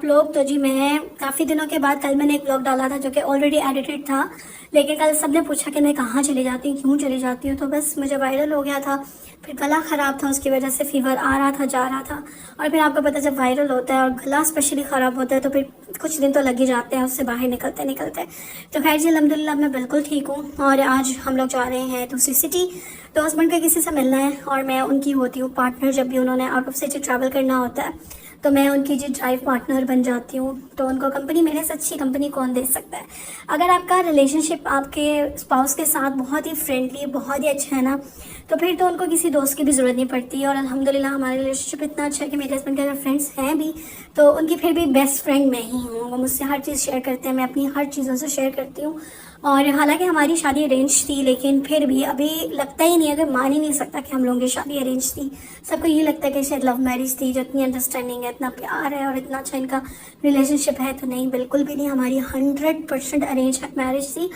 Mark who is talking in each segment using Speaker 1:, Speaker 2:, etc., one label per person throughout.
Speaker 1: आप लोग। तो जी मैं काफ़ी दिनों के बाद कल मैंने एक ब्लॉग डाला था जो कि ऑलरेडी एडिटेड था, लेकिन कल सबने पूछा कि मैं कहाँ चली जाती हूँ, क्यों चली जाती हूँ, तो बस मुझे वायरल हो गया था। फिर गला ख़राब था, उसकी वजह से फीवर आ रहा था, जा रहा था। और फिर आपको पता है जब वायरल होता है और गला स्पेशली ख़राब होता है तो फिर कुछ दिन तो लग ही जाते हैं उससे बाहर निकलते निकलते। तो खैर जी अल्हम्दुलिल्लाह मैं बिल्कुल ठीक हूँ और आज हम लोग जा रहे हैं दूसरी सिटी। तो हस्बैंड का किसी से मिलना है और मैं उनकी होती हूँ पार्टनर। जब भी उन्होंने आउट ऑफ सिटी ट्रैवल करना होता है तो मैं उनकी जी ड्राइव पार्टनर बन जाती हूँ। तो उनको कंपनी, मेरे से अच्छी कंपनी कौन दे सकता है। अगर आपका रिलेशनशिप आपके स्पाउस के साथ बहुत ही फ्रेंडली, बहुत ही अच्छा है ना, तो फिर तो उनको किसी दोस्त की भी ज़रूरत नहीं पड़ती। और अल्हम्दुलिल्लाह हमारा रिलेशनशिप इतना अच्छा है कि मेरे हस्बैंड के अगर फ्रेंड्स हैं भी तो उनकी फिर भी बेस्ट फ्रेंड मैं ही हूँ। वो मुझसे हर चीज़ शेयर करते हैं, मैं अपनी हर चीज़ों से शेयर करती हूँ। और हालांकि हमारी शादी अरेंज थी, लेकिन फिर भी अभी लगता ही नहीं, अगर मान ही नहीं सकता कि हम लोगों की शादी अरेंज थी। सबको ये लगता है कि शायद लव मैरिज थी, जो इतनी अंडरस्टैंडिंग है, इतना प्यार है और इतना अच्छा इनका रिलेशनशिप है। तो नहीं, बिल्कुल भी नहीं, हमारी 100% अरेंज मैरिज थी।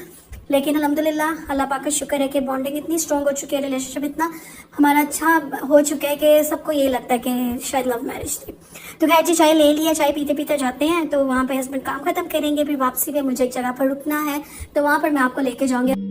Speaker 1: लेकिन अल्हम्दुलिल्लाह अल्लाह पाक का शुक्र है कि बॉन्डिंग इतनी स्ट्रॉन्ग हो चुकी है, रिलेशनशिप इतना हमारा अच्छा हो चुका है कि सबको ये लगता है कि शायद लव मैरिज थी। तो खैर जी चाय ले लिया, चाय पीते पीते जाते हैं। तो वहाँ पे हस्बैंड काम खत्म करेंगे, फिर वापसी पे मुझे एक जगह पर रुकना है, तो वहाँ पर मैं आपको लेके जाऊँगी।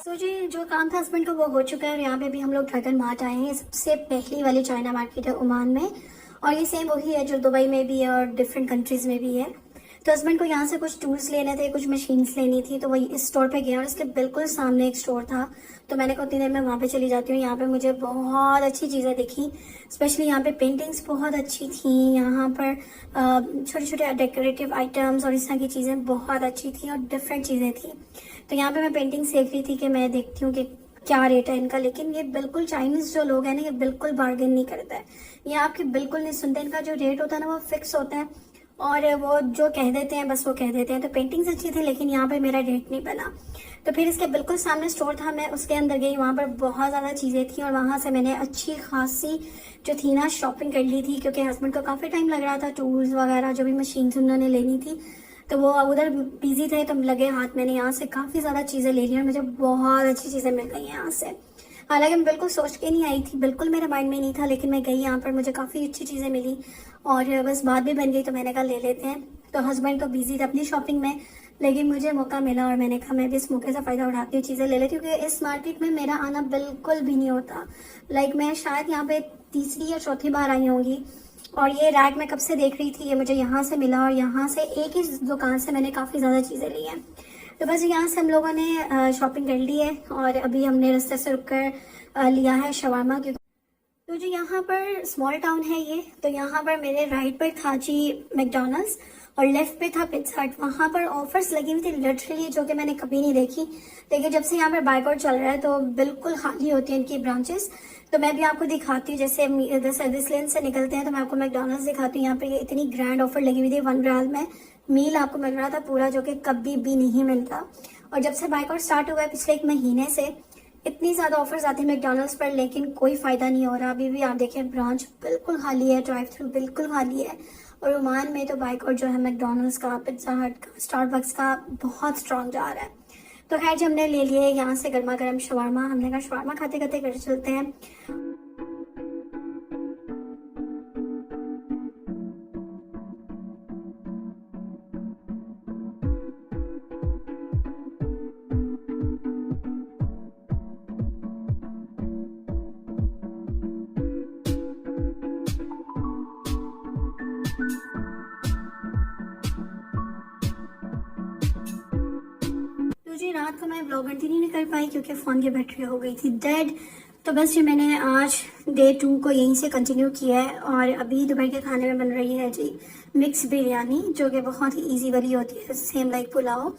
Speaker 1: तो जी जो काम था हस्बैंड का वो हो चुका है और यहाँ पे भी हम लोग ड्रैगन मार्ट आए हैं। सबसे पहली वाली चाइना मार्केट है ओमान में, और ये सेम वही है जो दुबई में भी है और डिफरेंट कंट्रीज में भी है। तो हस्बैंड को यहाँ से कुछ टूल्स लेने थे, कुछ मशीन्स लेनी थी, तो वही इस स्टोर पे गया और इसके बिल्कुल सामने एक स्टोर था। तो मैंने कहा उतनी देर में वहाँ पे चली जाती हूँ। यहाँ पे मुझे बहुत अच्छी चीज़ें दिखी, स्पेशली यहाँ पे पेंटिंग्स बहुत अच्छी थी। यहाँ पर छोटे छोटे डेकोरेटिव आइटम्स और इस तरह की चीज़ें बहुत अच्छी थी और डिफरेंट चीज़ें थी। तो यहाँ पे मैं पेंटिंग्स देख रही थी कि मैं देखती हूँ कि क्या रेट है इनका। लेकिन ये बिल्कुल चाइनीज जो लोग हैं ना, ये बिल्कुल बार्गेन नहीं करता है, ये आपकी बिल्कुल नहीं सुनते। इनका जो रेट होता है ना वो फिक्स होता है और वो जो कह देते हैं बस वो कह देते हैं। तो पेंटिंग्स अच्छी थी लेकिन यहाँ पे मेरा रेट नहीं बना। तो फिर इसके बिल्कुल सामने स्टोर था, मैं उसके अंदर गई, वहाँ पर बहुत ज़्यादा चीज़ें थी और वहाँ से मैंने अच्छी खासी जो थी ना शॉपिंग कर ली थी, क्योंकि हस्बैंड को काफ़ी टाइम लग रहा था टूल्स वगैरह जो भी मशीन उन्होंने लेनी थी, तो वो उधर बिजी थे। तो लगे हाथ, मैंने यहाँ से काफ़ी ज़्यादा चीज़ें ले ली और मुझे बहुत अच्छी चीज़ें मिल गई यहाँ से। हालांकि मैं बिल्कुल सोच के नहीं आई थी, बिल्कुल मेरे माइंड में नहीं था, लेकिन मैं गई यहाँ पर, मुझे काफ़ी अच्छी चीज़ें मिली और बस बात भी बन गई। तो मैंने कहा ले लेते हैं। तो हस्बैंड तो बिजी थे अपनी शॉपिंग में, लेकिन मुझे मौका मिला और मैंने कहा मैं भी इस मौके से फ़ायदा उठाती हूँ, चीज़ें ले लेती हूँ, क्योंकि इस मार्केट में मेरा आना बिल्कुल भी नहीं होता। मैं शायद यहाँ पे तीसरी या चौथी बार आई होंगी। और ये रैक मैं कब से देख रही थी, ये मुझे यहाँ से मिला और यहाँ से एक ही दुकान से मैंने काफ़ी ज़्यादा चीज़ें ली हैं। तो बस यहाँ से हम लोगों ने शॉपिंग कर ली है और अभी हमने रास्ते से रुककर लिया है शवारमा। क्योंकि तो जी यहाँ पर स्मॉल टाउन है ये, तो यहाँ पर मेरे राइट पर था जी मैकडॉनल्ड्स और लेफ्ट पे था पिज़्ज़ा हट। वहाँ पर ऑफर्स लगी हुई थी लिटरली, जो कि मैंने कभी नहीं देखी। लेकिन जब से यहाँ पर बाइकआउट चल रहा है तो बिल्कुल खाली होती है इनकी ब्रांचेस। तो मैं भी आपको दिखाती हूँ, जैसे इधर सर्विस लेन से निकलते हैं तो मैं आपको मैकडॉनल्ड्स दिखाती हूँ। यहाँ पे ये इतनी ग्रैंड ऑफर लगी हुई थी, 1 रियाल में मील आपको मिल रहा था पूरा, जो कि कभी भी नहीं मिलता। और जब से बाइकआउट स्टार्ट हुआ है पिछले 1 महीने से, इतनी ज़्यादा ऑफर्स आती है मैकडॉनल्ड्स पर, लेकिन कोई फ़ायदा नहीं हो रहा। अभी भी आप देखें ब्रांच बिल्कुल खाली है, ड्राइव थ्रू बिल्कुल खाली है। और ओमान में तो बाइकआउट जो है मैकडॉनल्ड्स का, पिज़्ज़ा हट का, स्टारबक्स का बहुत स्ट्रॉन्ग जा रहा है। तो खैर जी हमने ले लिए यहाँ से गर्मा गर्म शवारमा। हमने कहा शवारमा खाते खाते घर चलते हैं। तो जी रात को मैं ब्लॉग कंटिन्यू नहीं कर पाई क्योंकि फ़ोन की बैटरी हो गई थी डेड। तो बस ये मैंने आज डे 2 को यहीं से कंटिन्यू किया है और अभी दोपहर के खाने में बन रही है जी मिक्स बिरयानी, जो कि बहुत ही इजी वाली होती है, सेम लाइक पुलाव।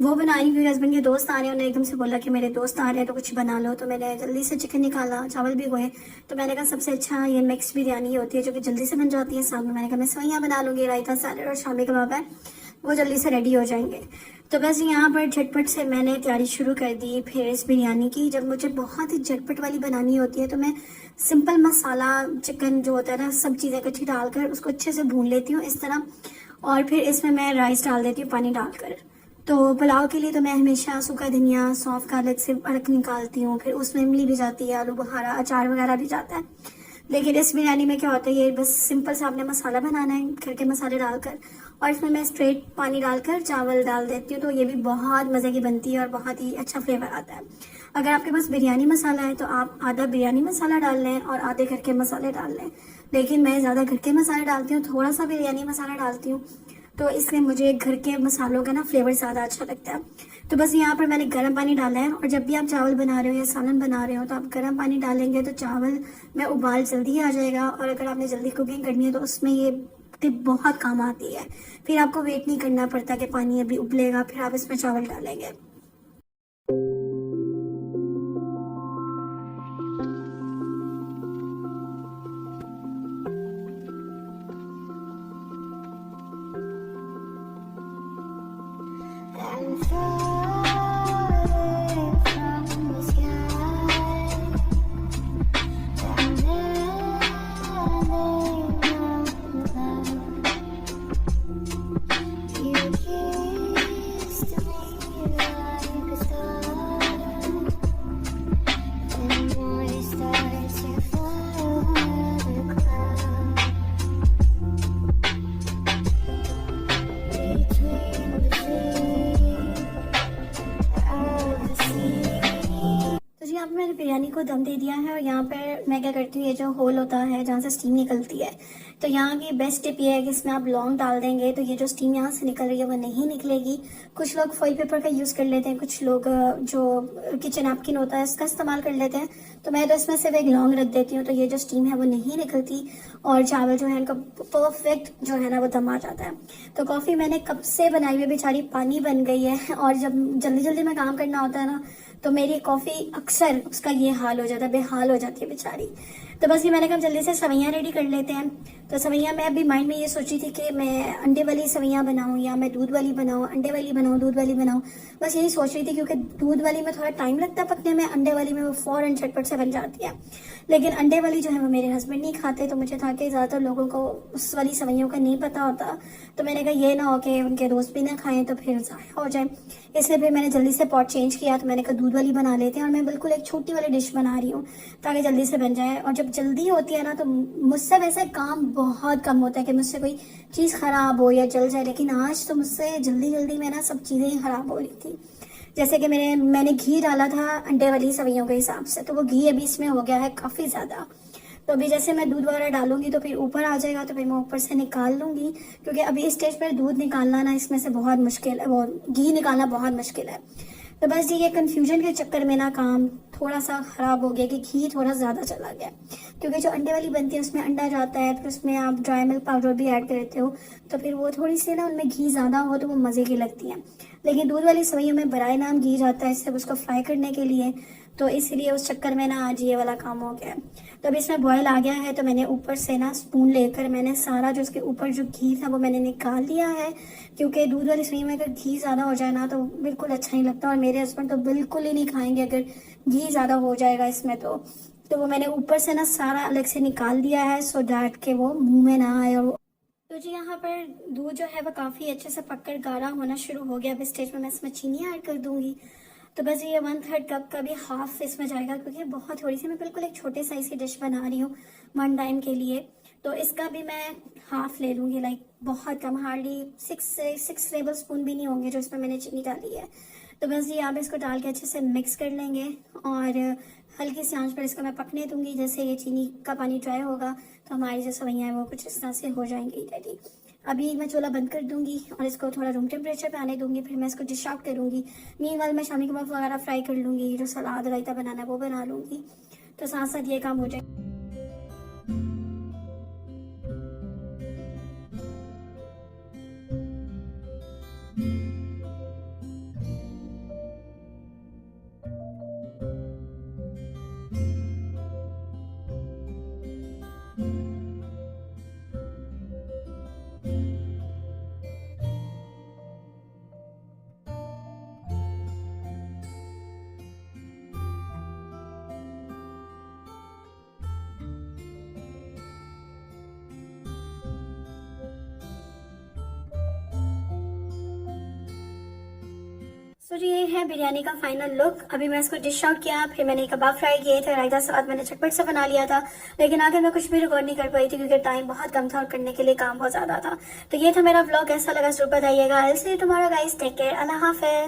Speaker 1: वो बना रही हूँ, हस्बैंड के दोस्त आ रहे हैं, उन्होंने एकदम से बोला कि मेरे दोस्त आ रहे हैं तो कुछ बना लो। तो मैंने जल्दी से चिकन निकाला, चावल भी हुए, तो मैंने कहा सबसे अच्छा ये मिक्स बिरयानी होती है जो कि जल्दी से बन जाती है। साथ में मैंने कहा मैं सेवइयाँ बना लूँगी, रायता, सैलेड और शामी कबाब है, वो जल्दी से रेडी हो जाएंगे। तो बस यहाँ पर झटपट से मैंने तैयारी शुरू कर दी फिर इस बिरयानी की। जब मुझे बहुत ही झटपट वाली बनानी होती है तो मैं सिंपल मसाला चिकन जो होता है ना, सब चीज़ें इकट्ठी डालकर उसको अच्छे से भून लेती हूँ इस तरह, और फिर इसमें मैं राइस डाल देती हूँ पानी डालकर। तो पुलाव के लिए तो मैं हमेशा सूखा धनिया, सौंफ, गार्लिक से अरक निकालती हूँ, फिर उसमें इमली भी जाती है, आलू बुखारा, अचार वगैरह भी जाता है। लेकिन इस बिरयानी में क्या होता है, ये बस सिंपल सा आपने मसाला बनाना है घर के मसाले डालकर, और इसमें मैं स्ट्रेट पानी डालकर चावल डाल देती हूँ, तो ये भी बहुत मज़े की बनती है और बहुत ही अच्छा फ्लेवर आता है। अगर आपके पास बिरयानी मसाला है तो आप आधा बिरयानी मसाला डाल लें और आधे घर के मसाले डाल लें, लेकिन मैं ज़्यादा घर के मसाले डालती हूँ, थोड़ा सा बिरयानी मसाला डालती हूँ, तो इसलिए मुझे घर के मसालों का ना फ्लेवर ज़्यादा अच्छा लगता है। तो बस यहाँ पर मैंने गर्म पानी डाला है, और जब भी आप चावल बना रहे हो या सालन बना रहे हो तो आप गर्म पानी डालेंगे तो चावल में उबाल जल्दी आ जाएगा, और अगर आपने जल्दी कुकिंग करनी है तो उसमें ये टिप बहुत काम आती है। फिर आपको वेट नहीं करना पड़ता कि पानी अभी उबलेगा फिर आप इसमें चावल डालेंगे। I'm falling from the sky. I'm landing on the cloud. You kissed me like a star, and I started to fly over the clouds. Between the trees of the sea. तो जी यहाँ पे मैंने बिरयानी को दम दे दिया है, और यहाँ पर मैं क्या करती हूँ, ये जो होल होता है जहाँ से स्टीम निकलती है, तो यहाँ की बेस्ट टिप ये है कि इसमें आप लौंग डाल देंगे तो ये जो स्टीम यहाँ से निकल रही है वो नहीं निकलेगी। कुछ लोग फॉइल पेपर का यूज़ कर लेते हैं, कुछ लोग जो किचन नैपकिन होता है इसका इस्तेमाल कर लेते हैं, तो मैं तो इसमें सिर्फ एक लौंग रख देती हूँ, तो ये जो स्टीम है वो नहीं निकलती और चावल जो है इनका परफेक्ट जो है ना वो दम आ जाता है। तो कॉफ़ी मैंने कब से बनाई हुई बेचारी पानी बन गई है, और जब जल्दी जल्दी में काम करना होता है ना तो मेरी कॉफ़ी अक्सर उसका ये हाल हो जाता है, बेहाल हो जाती है बेचारी। तो बस ये मैंने कहा जल्दी से सवैयाँ रेडी कर लेते हैं। तो सवैयाँ मैं अभी माइंड में ये सोची थी कि मैं अंडे वाली सवैयाँ बनाऊँ या मैं दूध वाली बनाऊँ, अंडे वाली बनाऊँ, दूध वाली बनाऊँ, बस यही सोच रही थी, क्योंकि दूध वाली में थोड़ा टाइम लगता है पकने में, अंडे वाली में वो फ़ौरन झटपट से बन जाती है। लेकिन अंडे वाली जो है वो मेरे हस्बैंड नहीं खाते, तो मुझे था कि ज़्यादातर लोगों को उस वाली सवैयों का नहीं पता होता, तो मैंने कहा ये ना हो कि उनके दोस्त भी ना खाएं तो फिर ज़ाया हो जाए, इसलिए फिर मैंने जल्दी से पॉट चेंज किया। तो मैंने कहा दूध वाली बना लेते हैं, और मैं बिल्कुल एक छोटी वाली डिश बना रही हूँ ताकि जल्दी से बन जाए। और जब जल्दी होती है ना तो मुझसे वैसे काम बहुत कम होता है कि मुझसे कोई चीज़ ख़राब हो या जल जाए, लेकिन आज तो मुझसे जल्दी जल्दी में ना सब चीज़ें ही ख़राब हो रही थी। जैसे कि मैंने घी डाला था अंडे वाली सवैयों के हिसाब से, तो वो घी अभी इसमें हो गया है काफ़ी ज़्यादा। तो अभी जैसे मैं दूध वगैरह डालूंगी तो फिर ऊपर आ जाएगा, तो फिर मैं ऊपर से निकाल लूंगी, क्योंकि अभी इस स्टेज पर दूध निकालना ना इसमें से बहुत मुश्किल है, वो घी निकालना बहुत मुश्किल है। तो बस ये कंफ्यूजन के चक्कर में ना काम थोड़ा सा ख़राब हो गया कि घी थोड़ा ज़्यादा चला गया, क्योंकि जो अंडे वाली बनती है उसमें अंडा जाता है, फिर उसमें आप ड्राई मिल्क पाउडर भी ऐड करते हो, तो फिर वो थोड़ी सी ना उनमें घी ज़्यादा हो तो वो मज़े की लगती हैं। लेकिन दूध वाली सवैयों में बराए नाम घी जाता है सिर्फ उसको फ्राई करने के लिए, तो इसलिए उस चक्कर में ना आज ये वाला काम हो गया। तो अभी इसमें बॉयल आ गया है, तो मैंने ऊपर से ना स्पून लेकर मैंने सारा जो उसके ऊपर जो घी था वो मैंने निकाल लिया है, क्योंकि दूध वाली सवैयों में अगर घी ज़्यादा हो जाए ना तो बिल्कुल अच्छा नहीं लगता, और मेरे हस्बैंड तो बिल्कुल ही नहीं खाएंगे अगर घी ज़्यादा हो जाएगा इसमें। तो वो मैंने ऊपर से ना सारा अलग से निकाल दिया है, सो डैट के वो मुँह में ना आए। और तो जी यहाँ पर दूध जो है वो काफ़ी अच्छे से पककर गाढ़ा होना शुरू हो गया। अब इस स्टेज में मैं इसमें चीनी ऐड कर दूंगी, तो बस ये 1/3 कप का भी हाफ इसमें जाएगा, क्योंकि बहुत थोड़ी सी मैं बिल्कुल एक छोटे साइज़ की डिश बना रही हूँ वन टाइम के लिए, तो इसका भी मैं हाफ ले लूँगी, लाइक बहुत कम, हार्डली 6 टेबल स्पून भी नहीं होंगे जो इसमें मैंने चीनी डाली है। तो बस ये आप इसको डाल के अच्छे से मिक्स कर लेंगे, और हल्की सी आंच पर इसको मैं पकने दूंगी। जैसे ये चीनी का पानी ड्राई होगा तो हमारी जो सवैयाँ हैं वो कुछ इस तरह से हो जाएंगी रेडी। अभी मैं चूल्हा बंद कर दूंगी और इसको थोड़ा रूम टेम्परेचर पे आने दूंगी, फिर मैं इसको डिश आउट करूंगी। मीनवाइल मैं शामी कबाब वगैरह फ्राई कर लूँगी, जो सलाद रायता बनाना है वो बना लूँगी। तो साथ साथ ये काम हो जाए। सो ये है बिरयानी का फाइनल लुक। अभी मैं इसको डिश आउट किया, फिर मैंने कबाब फ्राई किए थे, रायता सलाद मैंने झटपट से बना लिया था, लेकिन आगे मैं कुछ भी रिकॉर्ड नहीं कर पाई थी क्योंकि टाइम बहुत कम था और करने के लिए काम बहुत ज्यादा था। तो ये था मेरा व्लॉग, कैसा लगा जरूर बताइएगा। I will see you tomorrow guys, take care, Allah Hafiz.